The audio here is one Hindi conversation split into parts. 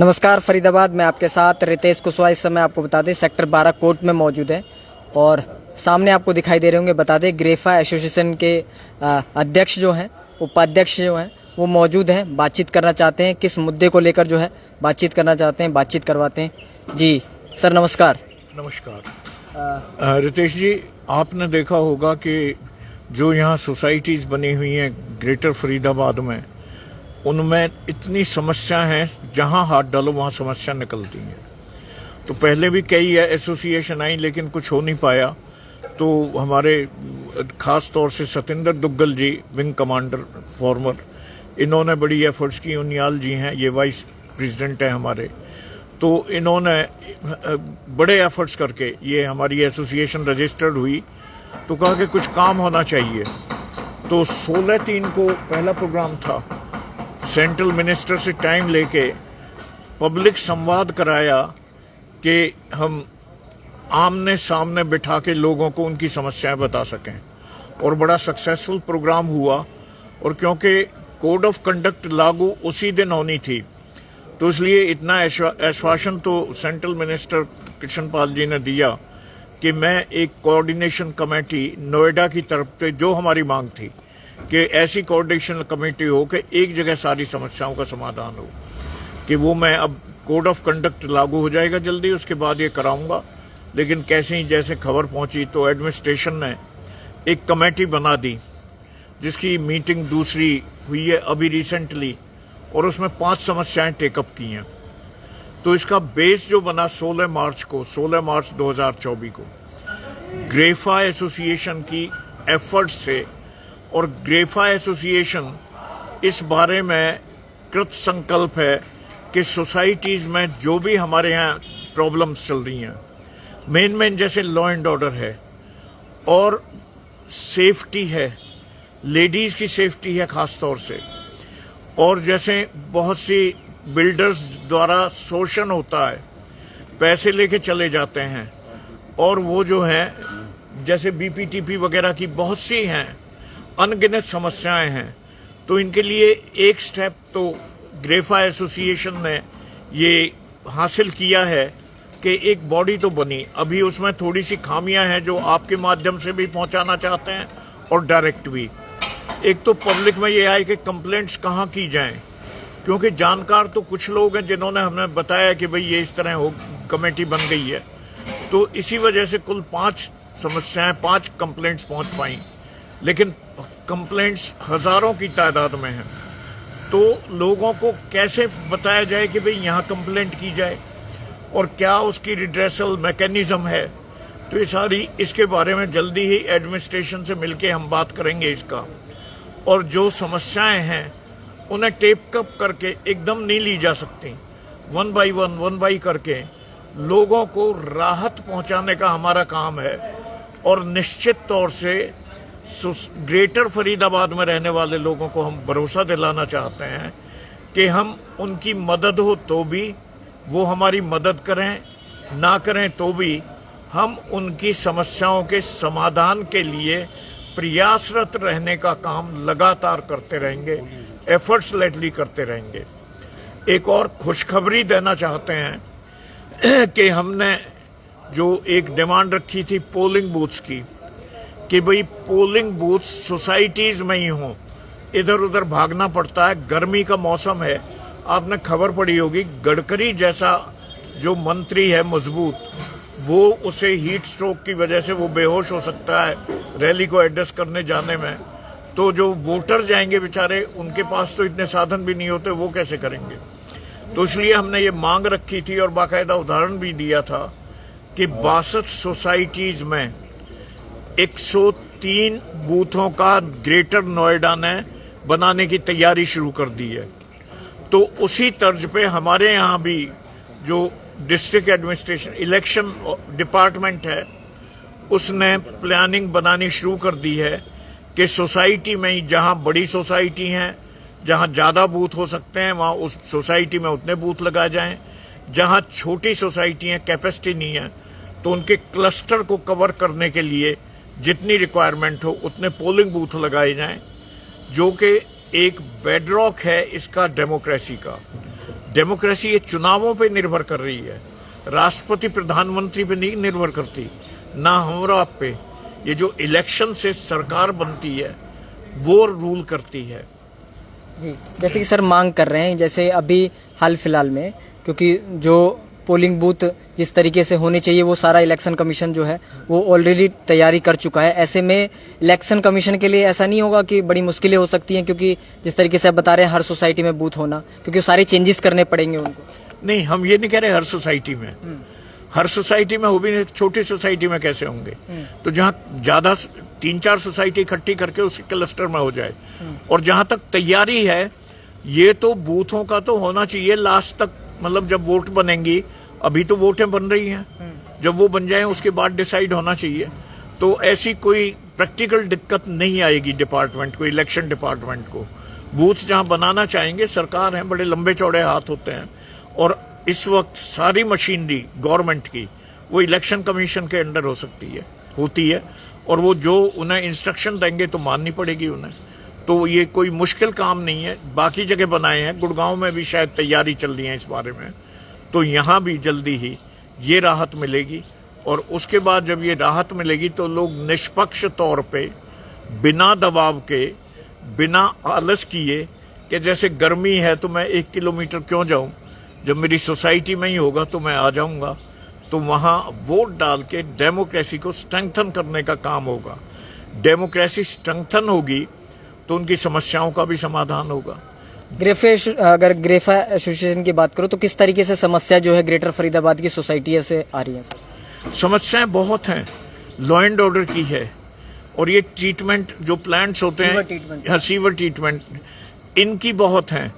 नमस्कार फरीदाबाद में आपके साथ रितेश कुशवाहा। इस समय आपको बता दें सेक्टर 12 कोर्ट में मौजूद है और सामने आपको दिखाई दे रहे होंगे, बता दें ग्रेफा एसोसिएशन के अध्यक्ष जो हैं, उपाध्यक्ष जो हैं वो मौजूद हैं, बातचीत करना चाहते हैं। किस मुद्दे को लेकर जो है बातचीत करना चाहते हैं, बातचीत करवाते हैं। जी सर नमस्कार। नमस्कार। रितेश जी, आपने देखा होगा कि जो यहाँ सोसाइटीज़ बनी हुई हैं ग्रेटर फरीदाबाद में, उनमें इतनी समस्या हैं, जहाँ हाथ डालो वहाँ समस्या निकलती हैं। तो पहले भी कई एसोसिएशन आई लेकिन कुछ हो नहीं पाया। तो हमारे खास तौर से सतिंदर दुग्गल जी, विंग कमांडर फॉर्मर, इन्होंने बड़ी एफर्ट्स की। उनियाल जी हैं, ये वाइस प्रेसिडेंट हैं हमारे। तो इन्होंने बड़े एफर्ट्स करके ये हमारी एसोसिएशन रजिस्टर्ड हुई। तो कहा कि कुछ काम होना चाहिए। तो 16/3 को पहला प्रोग्राम था। सेंट्रल मिनिस्टर से टाइम लेके पब्लिक संवाद कराया कि हम आमने सामने बिठा के लोगों को उनकी समस्याएं बता सकें, और बड़ा सक्सेसफुल प्रोग्राम हुआ। और क्योंकि कोड ऑफ कंडक्ट लागू उसी दिन होनी थी, तो इसलिए इतना आश्वासन तो सेंट्रल मिनिस्टर कृष्णपाल जी ने दिया कि मैं एक कोऑर्डिनेशन कमेटी नोएडा की तरफ से, जो हमारी मांग थी कि ऐसी कोऑर्डिनेशन कमेटी हो कि एक जगह सारी समस्याओं का समाधान हो, कि वो मैं अब कोड ऑफ कंडक्ट लागू हो जाएगा जल्दी, उसके बाद ये कराऊंगा। लेकिन कैसे ही जैसे खबर पहुंची तो एडमिनिस्ट्रेशन ने एक कमेटी बना दी, जिसकी मीटिंग दूसरी हुई है अभी रिसेंटली, और उसमें 5 समस्याएं टेकअप की हैं। तो इसका बेस जो बना 16 मार्च 2024 को ग्रेफा एसोसिएशन की एफर्ट से, और ग्रेफा एसोसिएशन इस बारे में कृत संकल्प है कि सोसाइटीज में जो भी हमारे यहाँ प्रॉब्लम्स चल रही हैं, मेन जैसे लॉ एंड ऑर्डर है और सेफ्टी है, लेडीज की सेफ्टी है खास तौर से, और जैसे बहुत सी बिल्डर्स द्वारा शोषण होता है, पैसे लेके चले जाते हैं, और वो जो है जैसे बीपीटीपी वगैरह की बहुत सी हैं, अनगिनत समस्याएं हैं। तो इनके लिए एक स्टेप तो ग्रेफा एसोसिएशन ने ये हासिल किया है कि एक बॉडी तो बनी। अभी उसमें थोड़ी सी खामियां हैं जो आपके माध्यम से भी पहुंचाना चाहते हैं और डायरेक्ट भी। एक तो पब्लिक में ये आए कि कंप्लेंट्स कहाँ की जाएं, क्योंकि जानकार तो कुछ लोग हैं जिन्होंने हमें बताया कि भाई ये इस तरह हो, कमेटी बन गई है। तो इसी वजह से कुल 5 समस्याएं, 5 कंप्लेंट्स पहुंच पाई, लेकिन कंप्लेंट्स हजारों की तादाद में हैं। तो लोगों को कैसे बताया जाए कि भाई यहाँ कंप्लेंट की जाए और क्या उसकी रिड्रेसल मैकेनिज्म है। तो ये सारी, इसके बारे में जल्दी ही एडमिनिस्ट्रेशन से मिलके हम बात करेंगे इसका। और जो समस्याएं हैं उन्हें टेप कप करके एकदम नहीं ली जा सकती, 1 बाई करके लोगों को राहत पहुंचाने का हमारा काम है। और निश्चित तौर से ग्रेटर फरीदाबाद में रहने वाले लोगों को हम भरोसा दिलाना चाहते हैं कि हम उनकी मदद हो तो भी वो हमारी मदद करें, ना करें तो भी हम उनकी समस्याओं के समाधान के लिए प्रयासरत रहने का काम लगातार करते रहेंगे, एफर्ट्सलेसली करते रहेंगे। एक और खुशखबरी देना चाहते हैं कि हमने जो एक डिमांड रखी थी पोलिंग बूथ्स की, कि भाई पोलिंग बूथ सोसाइटीज में ही हों, इधर उधर भागना पड़ता है, गर्मी का मौसम है। आपने खबर पड़ी होगी, गडकरी जैसा जो मंत्री है मजबूत, वो उसे हीट स्ट्रोक की वजह से वो बेहोश हो सकता है रैली को एड्रेस करने जाने में। तो जो वोटर जाएंगे बेचारे, उनके पास तो इतने साधन भी नहीं होते, वो कैसे करेंगे। तो इसलिए हमने ये मांग रखी थी और बाकायदा उदाहरण भी दिया था कि 62 सोसाइटीज में 103 बूथों का ग्रेटर नोएडा ने बनाने की तैयारी शुरू कर दी है। तो उसी तर्ज पे हमारे यहाँ भी जो डिस्ट्रिक्ट एडमिनिस्ट्रेशन इलेक्शन डिपार्टमेंट है, उसने प्लानिंग बनानी शुरू कर दी है कि सोसाइटी में ही, जहाँ बड़ी सोसाइटी हैं, जहाँ ज़्यादा बूथ हो सकते हैं, वहाँ उस सोसाइटी में उतने बूथ लगाए जाएं। जहाँ छोटी सोसाइटी हैं, कैपेसिटी नहीं है, तो उनके क्लस्टर को कवर करने के लिए जितनी रिक्वायरमेंट हो उतने पोलिंग बूथ लगाए जाएं, जो कि एक बेडरॉक है इसका डेमोक्रेसी का। डेमोक्रेसी ये चुनावों पे निर्भर कर रही है, राष्ट्रपति प्रधानमंत्री पे नहीं निर्भर करती, ना हम आप पे। ये जो इलेक्शन से सरकार बनती है वो रूल करती है। जी, जैसे कि सर मांग कर रहे हैं, जैसे अभी हाल फिलहाल में, क्योंकि जो पोलिंग बूथ जिस तरीके से होने चाहिए वो सारा इलेक्शन कमीशन जो है वो ऑलरेडी तैयारी कर चुका है। ऐसे में इलेक्शन कमीशन के लिए ऐसा नहीं होगा कि बड़ी मुश्किलें हो सकती हैं, क्योंकि जिस तरीके से आप बता रहे हैं हर सोसाइटी में बूथ होना, क्योंकि सारे चेंजेस करने पड़ेंगे उनको। नहीं, हम ये नहीं कह रहे हर सोसाइटी में, हर सोसाइटी में हो भी नहीं, छोटी सोसाइटी में कैसे होंगे। तो जहां ज्यादा 3-4 सोसाइटी इकट्ठी करके उसी क्लस्टर में हो जाए। और जहां तक तैयारी है, ये तो बूथों का तो होना चाहिए लास्ट तक, मतलब जब वोट बनेंगी, अभी तो वोटें बन रही हैं, जब वो बन जाएं उसके बाद डिसाइड होना चाहिए। तो ऐसी कोई प्रैक्टिकल दिक्कत नहीं आएगी डिपार्टमेंट को, इलेक्शन डिपार्टमेंट को। बूथ जहां बनाना चाहेंगे, सरकार है, बड़े लंबे चौड़े हाथ होते हैं, और इस वक्त सारी मशीनरी गवर्नमेंट की वो इलेक्शन कमीशन के अंडर होती है, और वो जो उन्हें इंस्ट्रक्शन देंगे तो माननी पड़ेगी उन्हें। तो ये कोई मुश्किल काम नहीं है। बाकी जगह बनाए हैं, गुड़गांव में भी शायद तैयारी चल रही है इस बारे में, तो यहां भी जल्दी ही ये राहत मिलेगी। और उसके बाद जब ये राहत मिलेगी तो लोग निष्पक्ष तौर पे, बिना दबाव के, बिना आलस किए कि जैसे गर्मी है तो मैं 1 किलोमीटर क्यों जाऊं, जब मेरी सोसाइटी में ही होगा तो मैं आ जाऊंगा। तो वहां वोट डाल के डेमोक्रेसी को स्ट्रेंथन करने का काम होगा। डेमोक्रेसी स्ट्रेंथन होगी तो उनकी समस्याओं का भी समाधान होगा। अगर ग्रेफा एसोसिएशन की बात करो तो किस तरीके से समस्या जो है ग्रेटर फरीदाबाद की सोसाइटी से आ रही है सर? समस्याएं बहुत हैं, लॉ एंड ऑर्डर की है, और ये ट्रीटमेंट जो प्लांट्स होते हैं, सीवर ट्रीटमेंट, इनकी बहुत हैं।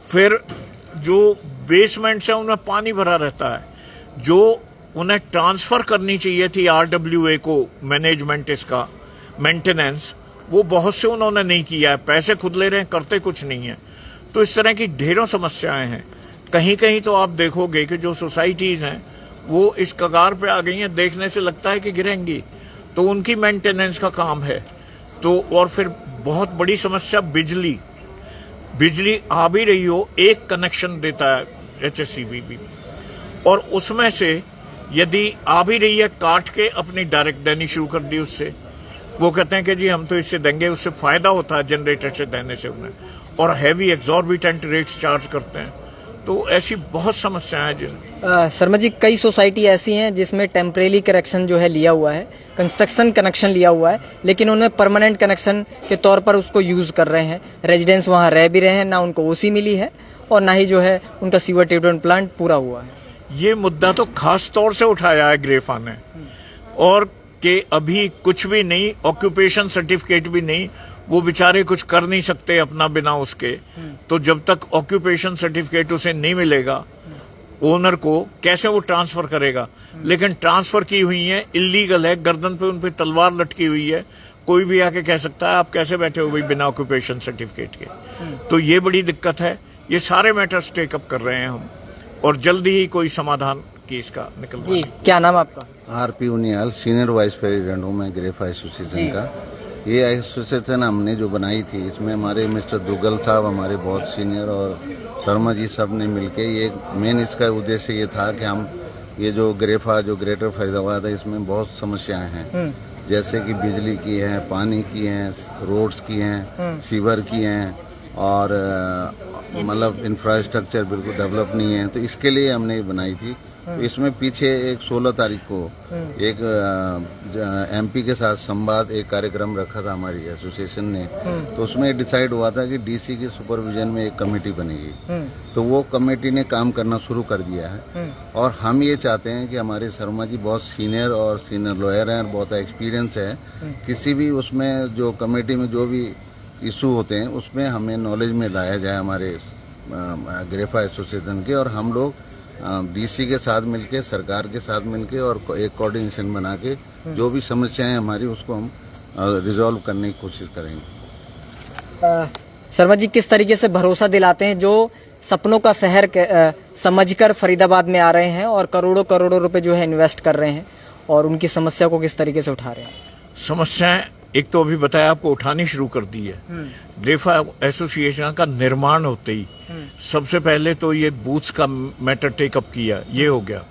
फिर जो बेसमेंट्स हैं उनमें पानी भरा रहता है, जो उन्हें ट्रांसफर करनी चाहिए थी RWA को, मैनेजमेंट, इसका मेंटेनेंस, वो बहुत से उन्होंने नहीं किया है। पैसे खुद ले रहे हैं, करते कुछ नहीं है। तो इस तरह की ढेरों समस्याएं हैं। कहीं कहीं तो आप देखोगे कि जो सोसाइटीज हैं वो इस कगार पे आ गई हैं, देखने से लगता है कि गिरेंगी, तो उनकी मेंटेनेंस का काम है। तो और फिर बहुत बड़ी समस्या बिजली आ भी रही हो, एक कनेक्शन देता है HSCV भी, और उसमें से यदि आ भी रही है, काट के अपनी डायरेक्ट देनी शुरू कर दी उससे। वो कहते हैं कि जी हम तो इससे देंगे, उससे फायदा होता है जनरेटर से देने से उन्हें, और हैवी एग्जॉर्बिटेंट रेट्स चार्ज करते हैं। तो ऐसी बहुत समस्याएं हैं। शर्मा जी, कई सोसाइटी ऐसी हैं जिसमें टेम्परेरी कनेक्शन जो है लिया हुआ है, कंस्ट्रक्शन कनेक्शन लिया हुआ है, लेकिन उन्हें परमानेंट कनेक्शन के तौर पर उसको यूज कर रहे हैं। रेजिडेंट्स वहां रह भी रहे हैं, ना उनको OC मिली है और ना ही जो है उनका सीवर ट्रीटमेंट प्लांट पूरा हुआ है। ये मुद्दा तो खास तौर से उठाया है ग्रेफा ने, और कि अभी कुछ भी नहीं, ऑक्यूपेशन सर्टिफिकेट भी नहीं, वो बेचारे कुछ कर नहीं सकते अपना बिना उसके। तो जब तक ऑक्यूपेशन सर्टिफिकेट उसे नहीं मिलेगा, ओनर को, कैसे वो ट्रांसफर करेगा। लेकिन ट्रांसफर की हुई है, इलीगल है, गर्दन पे उन पे तलवार लटकी हुई है, कोई भी आके कह सकता है आप कैसे बैठे हो भाई बिना ऑक्यूपेशन सर्टिफिकेट के। तो ये बड़ी दिक्कत है। ये सारे मैटर्स टेकअप कर रहे हैं हम, और जल्दी ही कोई समाधान की इसका निकल। जी, क्या नाम आपका? RP Uniyal, senior vice president हूँ मैं ग्रेफा एसोसिएशन का। ये एसोसिएशन हमने जो बनाई थी, इसमें हमारे मिस्टर दुग्गल साहब हमारे बहुत सीनियर, और शर्मा जी सब ने मिलके, ये मेन इसका उद्देश्य ये था कि हम ये जो ग्रेफा, जो ग्रेटर फरीदाबाद है, इसमें बहुत समस्याएं हैं, जैसे कि बिजली की है, पानी की हैं, रोड्स की हैं, सीवर की हैं, और मतलब इंफ्रास्ट्रक्चर बिल्कुल डेवलप नहीं है। तो इसके लिए हमने ये बनाई थी। तो इसमें पीछे एक 16 तारीख को एक MP के साथ संवाद, एक कार्यक्रम रखा था हमारी एसोसिएशन ने। तो उसमें डिसाइड हुआ था कि DC के सुपरविजन में एक कमेटी बनेगी। तो वो कमेटी ने काम करना शुरू कर दिया है, और हम ये चाहते हैं कि हमारे शर्मा जी बहुत सीनियर और सीनियर लॉयर हैं, बहुत एक्सपीरियंस है। किसी भी उसमें जो कमेटी में जो भी इशू होते हैं उसमें हमें नॉलेज में लाया जाए हमारे ग्रेफा एसोसिएशन के, और हम लोग DC के साथ मिलके, सरकार के साथ मिलके, और एक कोऑर्डिनेशन बना के जो भी समस्याएं हमारी उसको हम रिजॉल्व करने की कोशिश करेंगे। शर्मा जी, किस तरीके से भरोसा दिलाते हैं जो सपनों का शहर समझकर फरीदाबाद में आ रहे हैं और करोड़ों करोड़ों रुपए जो है इन्वेस्ट कर रहे हैं, और उनकी समस्या को किस तरीके से उठा रहे हैं? समस्याएं एक तो अभी बताया आपको, उठानी शुरू कर दी है, ग्रेफा एसोसिएशन का निर्माण होते ही सबसे पहले तो ये बूथ्स का मैटर टेकअप किया, ये हो गया।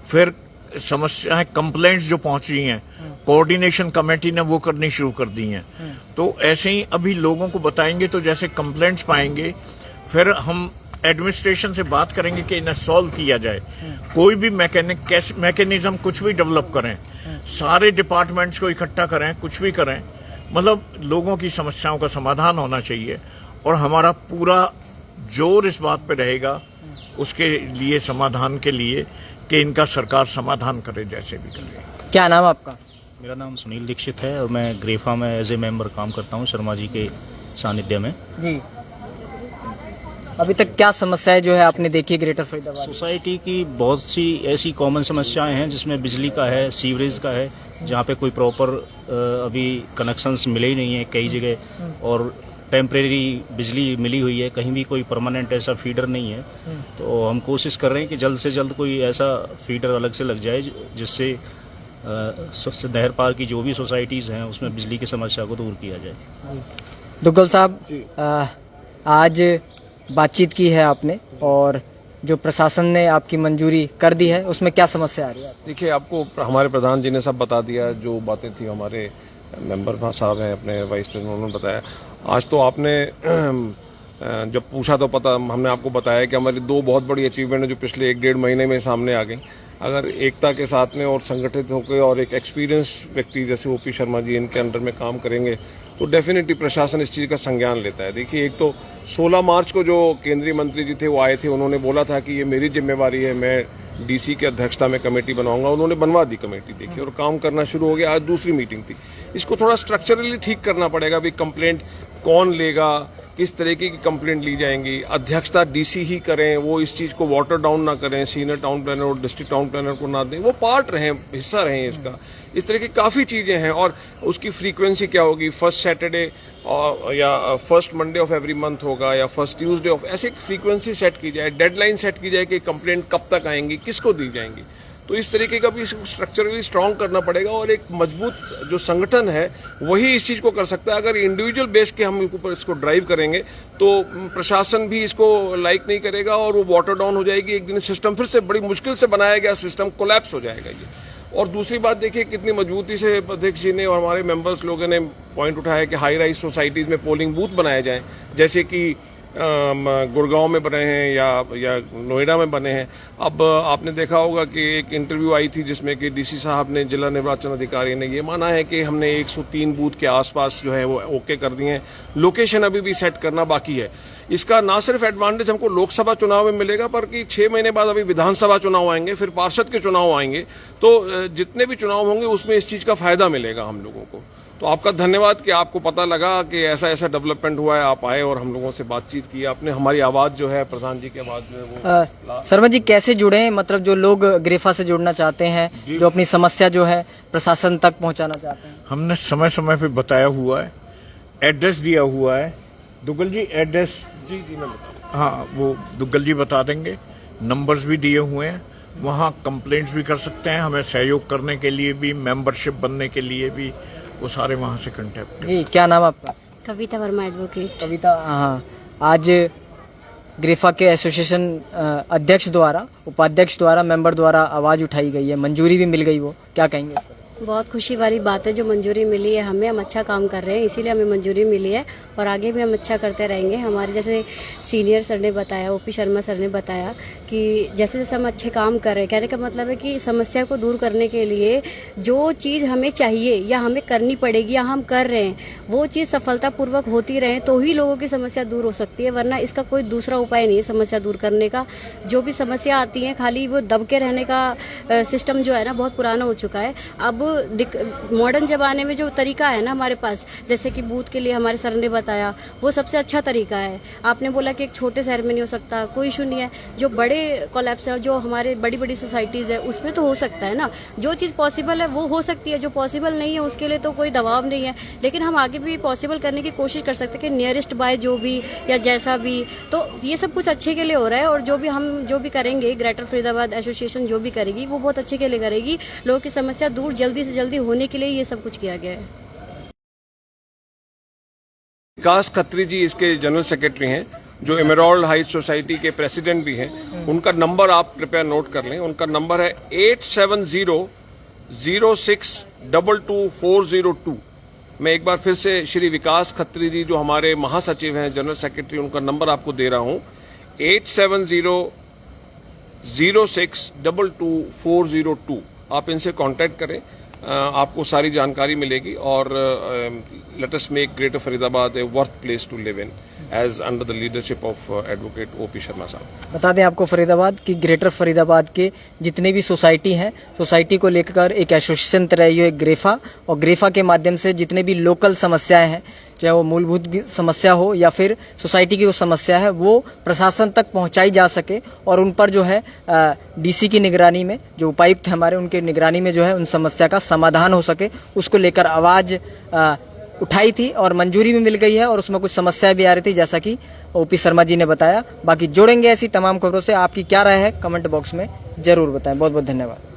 फिर समस्याएं, कंप्लेंट्स जो पहुंच रही हैं, कोऑर्डिनेशन कमेटी ने वो करनी शुरू कर दी हैं। तो ऐसे ही अभी लोगों को बताएंगे तो जैसे कंप्लेंट्स पाएंगे, फिर हम एडमिनिस्ट्रेशन से बात करेंगे कि इन्हें सॉल्व किया जाए। कोई भी मैकेनिज्म कुछ भी डेवलप करें, सारे डिपार्टमेंट्स को इकट्ठा करें, कुछ भी करें, मतलब लोगों की समस्याओं का समाधान होना चाहिए। और हमारा पूरा जोर इस बात पे रहेगा उसके लिए, समाधान के लिए, कि इनका सरकार समाधान करे जैसे भी करे। क्या नाम आपका? मेरा नाम सुनील दीक्षित है और मैं ग्रेफा में एज ए मेंबर काम करता हूं, शर्मा जी के सानिध्य में। जी, अभी तक क्या समस्याएं जो है आपने देखी ग्रेटर फरीदाबाद? सोसाइटी की बहुत सी ऐसी कॉमन समस्याएं हैं जिसमें बिजली का है, सीवरेज का है, जहां पे कोई प्रॉपर अभी कनेक्शंस मिले ही नहीं है कई जगह, और टेम्परेरी बिजली मिली हुई है, कहीं भी कोई परमानेंट ऐसा फीडर नहीं है। तो हम कोशिश कर रहे हैं कि जल्द से जल्द कोई ऐसा फीडर अलग से लग जाए जिससे नहर पार की जो भी सोसाइटीज़ हैं उसमें बिजली की समस्या को दूर किया जाए। दुग्गल साहब, आज बातचीत की है आपने और जो प्रशासन ने आपकी मंजूरी कर दी है, उसमें क्या समस्या आ रही है? देखिए, आपको हमारे प्रधान जी ने सब बता दिया, जो बातें थी हमारे मेंबर साहब हैं अपने वाइस प्रेसिडेंट, उन्होंने बताया। आज तो आपने जब पूछा तो पता, हमने आपको बताया कि हमारी दो बहुत बड़ी अचीवमेंट है जो पिछले 1-1.5 महीने में सामने आ गई। अगर एकता के साथ में और संगठित होकर और एक एक्सपीरियंस व्यक्ति जैसे ओपी शर्मा जी इनके अंडर में काम करेंगे तो डेफिनेटली प्रशासन इस चीज़ का संज्ञान लेता है। देखिए, एक तो 16 मार्च को जो केंद्रीय मंत्री जी थे वो आए थे, उन्होंने बोला था कि ये मेरी जिम्मेवारी है, मैं डीसी की अध्यक्षता में कमेटी बनाऊंगा। उन्होंने बनवा दी कमेटी, देखिए, और काम करना शुरू हो गया। आज दूसरी मीटिंग थी। इसको थोड़ा स्ट्रक्चरली ठीक करना पड़ेगा। अभी कंप्लेंट कौन लेगा, किस तरीके की कंप्लेंट ली जाएंगी, अध्यक्षता डीसी ही करें, वो इस चीज़ को वाटर डाउन ना करें, सीनियर टाउन प्लानर और डिस्ट्रिक्ट टाउन प्लानर को ना दें, वो पार्ट रहें, हिस्सा रहें इसका। इस तरह की काफ़ी चीज़ें हैं। और उसकी फ्रीक्वेंसी क्या होगी, फर्स्ट सैटरडे या first Monday of every month होगा या फर्स्ट ट्यूसडे ऑफ, ऐसे फ्रीक्वेंसी सेट की जाए, डेडलाइन सेट की जाए कि कंप्लेंट कब तक आएंगी, किसको दी जाएंगी। तो इस तरीके का भी स्ट्रक्चरली स्ट्रांग करना पड़ेगा। और एक मजबूत जो संगठन है वही इस चीज़ को कर सकता है। अगर इंडिविजुअल बेस के हम ऊपर इसको ड्राइव करेंगे तो प्रशासन भी इसको लाइक नहीं करेगा और वो वाटर डाउन हो जाएगी। एक दिन सिस्टम फिर से बड़ी मुश्किल से बनाया गया सिस्टम कोलैप्स हो जाएगा ये। और दूसरी बात देखिए, कितनी मजबूती से अध्यक्ष जी ने और हमारे मेंबर्स लोगों ने पॉइंट उठाया कि हाई राइज सोसाइटीज़ में पोलिंग बूथ बनाए जाएं, जैसे कि गुड़गांव में बने हैं या नोएडा में बने हैं। अब आपने देखा होगा कि एक इंटरव्यू आई थी जिसमें कि डीसी साहब ने, जिला निर्वाचन अधिकारी ने ये माना है कि हमने 103 बूथ के आसपास जो है वो ओके कर दिए हैं। लोकेशन अभी भी सेट करना बाकी है। इसका ना सिर्फ एडवांटेज हमको लोकसभा चुनाव में मिलेगा, बल्कि 6 महीने बाद अभी विधानसभा चुनाव आएंगे, फिर पार्षद के चुनाव आएंगे। तो जितने भी चुनाव होंगे उसमें इस चीज़ का फायदा मिलेगा हम लोगों को। तो आपका धन्यवाद कि आपको पता लगा कि ऐसा ऐसा डेवलपमेंट हुआ है, आप आए और हम लोगों से बातचीत की, आपने हमारी आवाज़ जो है, प्रधान जी की आवाज़ जो है वो शर्मा जी कैसे जुड़े? मतलब जो लोग ग्रेफा से जुड़ना चाहते हैं, जो अपनी समस्या जो है प्रशासन तक पहुंचाना चाहते हैं। हमने समय समय पे बताया हुआ है, एड्रेस दिया हुआ है। दुग्गल जी एड्रेस? जी मैं बताऊँ। हाँ, वो दुग्गल जी बता देंगे। नंबर्स भी दिए हुए हैं, वहाँ कंप्लेंट्स भी कर सकते हैं। हमें सहयोग करने के लिए भी, मेंबरशिप बनने के लिए भी, वो सारे वहाँ से कांटेक्ट। जी, क्या नाम आपका? कविता वर्मा एडवोकेट। कविता, हाँ, आज ग्रेफा के एसोसिएशन अध्यक्ष द्वारा, उपाध्यक्ष द्वारा, मेंबर द्वारा आवाज उठाई गई है, मंजूरी भी मिल गई, वो क्या कहेंगे? बहुत खुशी वाली बात है जो मंजूरी मिली है हमें। हम अच्छा काम कर रहे हैं, इसीलिए हमें मंजूरी मिली है और आगे भी हम अच्छा करते रहेंगे। हमारे जैसे सीनियर सर ने बताया, ओपी शर्मा सर ने बताया कि जैसे जैसे हम अच्छे काम कर रहे हैं, कहने का मतलब है कि समस्या को दूर करने के लिए जो चीज़ हमें चाहिए या हमें करनी पड़ेगी या हम कर रहे हैं, वो चीज़ सफलतापूर्वक होती रहे तो ही लोगों की समस्या दूर हो सकती है, वरना इसका कोई दूसरा उपाय नहीं है समस्या दूर करने का। जो भी समस्या आती है खाली वो दब के रहने का सिस्टम जो है ना, बहुत पुराना हो चुका है। अब मॉडर्न जमाने में जो तरीका है ना हमारे पास, जैसे कि बूथ के लिए हमारे सर ने बताया, वो सबसे अच्छा तरीका है। आपने बोला कि एक छोटे शहर में नहीं हो सकता, कोई इशू नहीं है। जो बड़े कोलैप्स है, जो हमारे बड़ी बड़ी सोसाइटीज़ है, उसमें तो हो सकता है ना। जो चीज़ पॉसिबल है वो हो सकती है, जो पॉसिबल नहीं है उसके लिए तो कोई दबाव नहीं है। लेकिन हम आगे भी पॉसिबल करने की कोशिश कर सकते हैं कि नियरेस्ट बाय जो भी या जैसा भी, तो ये सब कुछ अच्छे के लिए हो रहा है। और जो भी हम जो भी करेंगे, ग्रेटर फरीदाबाद एसोसिएशन जो भी करेगी वो बहुत अच्छे के लिए करेगी। लोगों की समस्या दूर जल्दी से जल्दी होने के लिए ये सब कुछ किया गया है। विकास खत्री जी इसके जनरल सेक्रेटरी हैं, जो एमेरल्ड हाइट सोसाइटी के प्रेसिडेंट भी हैं। उनका नंबर आप कृपया नोट कर लें। उनका नंबर है 8700622402। मैं एक बार फिर से श्री विकास खत्री जी जो हमारे महासचिव हैं, जनरल सेक्रेटरी, उनका नंबर आपको दे रहा हूं 8700622402। आप इनसे कांटेक्ट करें, आपको सारी जानकारी मिलेगी और let us make greater Faridabad a worth place to live in as under the leadership of advocate OP Sharma साहब। बता दें आपको फरीदाबाद की ग्रेटर फरीदाबाद के जितने भी सोसाइटी हैं, सोसाइटी को लेकर एक एसोसिएशन तैयार हुई है ग्रेफा, और ग्रेफा के माध्यम से जितने भी लोकल समस्याएं हैं, चाहे वो मूलभूत समस्या हो या फिर सोसाइटी की जो समस्या है, वो प्रशासन तक पहुंचाई जा सके और उन पर जो है डीसी की निगरानी में, जो उपायुक्त है हमारे, उनके निगरानी में जो है उन समस्या का समाधान हो सके, उसको लेकर आवाज उठाई थी और मंजूरी भी मिल गई है। और उसमें कुछ समस्याएं भी आ रही थी, जैसा कि ओपी शर्मा जी ने बताया। बाकी जोड़ेंगे ऐसी तमाम खबरों से। आपकी क्या राय है कमेंट बॉक्स में जरूर बताएं। बहुत बहुत धन्यवाद।